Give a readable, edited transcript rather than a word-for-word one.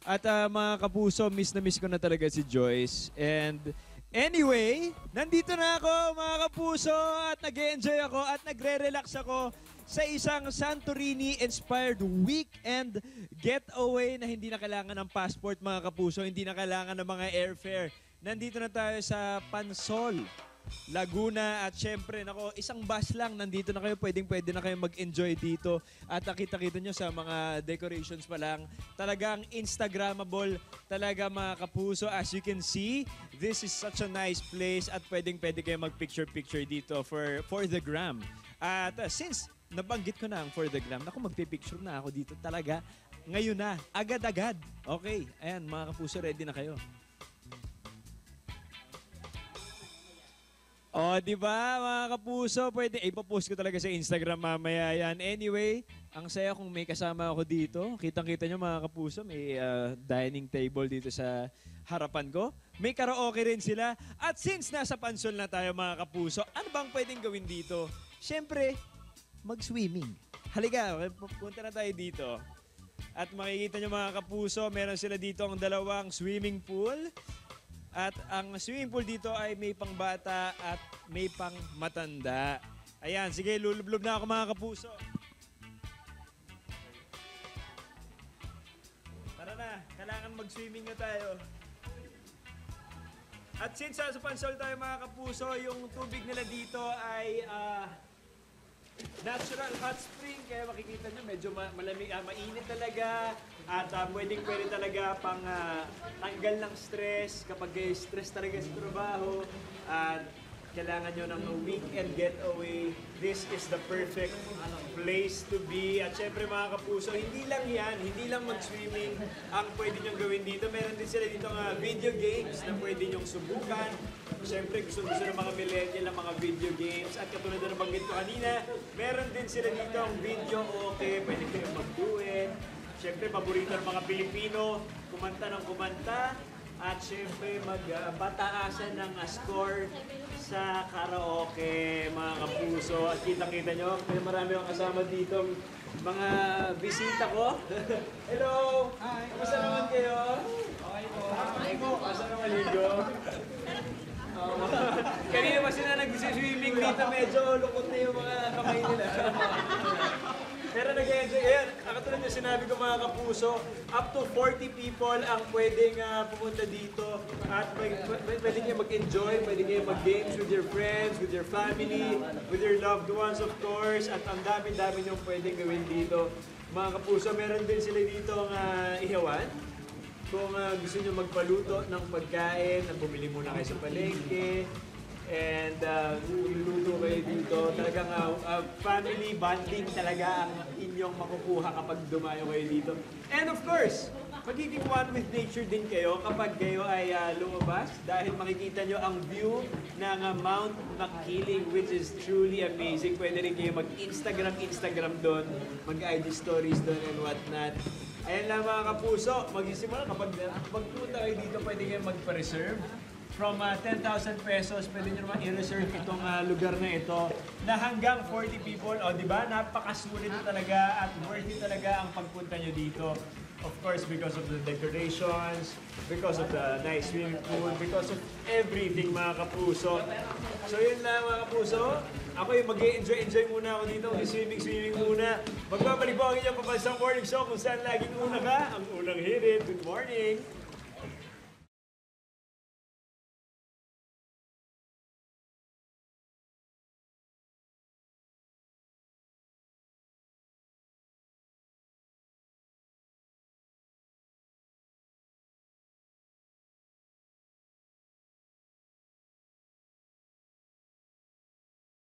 At mga kapuso, miss na miss ko na talaga si Joyce. And anyway, nandito na ako mga kapuso at nag-enjoy ako at nagre-relax ako sa isang Santorini-inspired weekend getaway na hindi na kailangan ng passport mga kapuso, hindi na kailangan ng mga airfare. Nandito na tayo sa Pansol, Laguna at syempre, nako, isang bus lang, nandito na kayo, pwede na kayo mag-enjoy dito. At nakita-kita nyo sa mga decorations pa lang, talagang Instagrammable talaga mga kapuso. As you can see, this is such a nice place at pwede kayo mag-picture-picture dito for the gram. At since nabanggit ko na ang for the gram, naku, magpipicture na ako dito talaga. Ngayon na, agad-agad. Okay, ayan mga kapuso, ready na kayo. Oh, di ba mga kapuso, pwede ipopost ko talaga sa Instagram mamaya yan. Anyway, ang saya kung may kasama ako dito. Kitang-kita nyo mga kapuso, may dining table dito sa harapan ko. May karaoke rin sila. At since nasa Pansol na tayo mga kapuso, ano bang pwedeng gawin dito? Siyempre, mag-swimming. Halika, punta na tayo dito. At makikita nyo mga kapuso, meron sila dito ang dalawang swimming pool. At ang swimming pool dito ay may pangbata at may pang matanda. Ayan, sige, lulublob na ako mga kapuso. Tara na, kailangan mag-swimming na tayo. At since sa Pansol tayo mga kapuso, yung tubig nila dito ay natural hot spring, kaya makikita nyo medyo malamig, mainit talaga at pwede talaga pang tanggal ng stress kapag stress talaga sa trabaho at kailangan nyo ng weekend getaway. This is the perfect place to be. At syempre mga kapuso, hindi lang yan, hindi lang mag-swimming ang pwede nyong gawin dito. Meron din sila dito nga video games na pwede nyong subukan. Siyempre gusto ng mga millennial ang mga video games. At katulad na nabanggit ko kanina, meron din sila dito ang video okay, pwede kayong magduet. Siyempre paborito ng mga Pilipino, kumanta ng kumanta. At syempre magbataasan ng score sa karaoke mga kapuso. At kita-kita nyo, may marami akong kasama dito mga bisita ko. Hello! Hi! Kamusta naman kayo? Okay po. Okay po. Kamusta naman ligo? Kanina pa sila nag-swimming dito, medyo lukot na yung mga kamay nila. Pero nag-enjoy. Ayan, katulad yung sinabi ko mga kapuso, up to 40 people ang pwedeng pumunta dito. At pwede kayo mag-enjoy, pwede kayo mag-games with your friends, with your family, with your loved ones of course. At ang dami-dami nyo pwedeng gawin dito. Mga kapuso, meron din sila dito ang ihawan. Kung gusto nyo magpaluto ng pagkain, bumili muna kayo sa palengke. And luluto kayo dito. Talagang family bonding talaga ang inyong makukuha kapag dumayo kayo dito. And of course, magiging one with nature din kayo kapag kayo ay lumabas dahil makikita nyo ang view ng Mount Makiling, which is truly amazing. Pwede rin kayo mag-Instagram doon, mag-IG stories doon and whatnot. Ayan lang mga kapuso, magsisimula kapag magpunta kayo dito, pwede kayo magpa-reserve. From 10,000 pesos, pwede nyo naman i-reserve itong lugar na ito na hanggang 40 people. O, di ba? Napakasulit talaga at worth it talaga ang pagpunta nyo dito. Of course, because of the decorations, because of the nice swimming pool, because of everything, mga kapuso. So, yun lang, mga kapuso. Ako yung mag-enjoy muna ako dito. Swimming muna. Magbabalik po ang inyong papansang morning show kung saan laging una ka. Ang unang hirit. Good morning!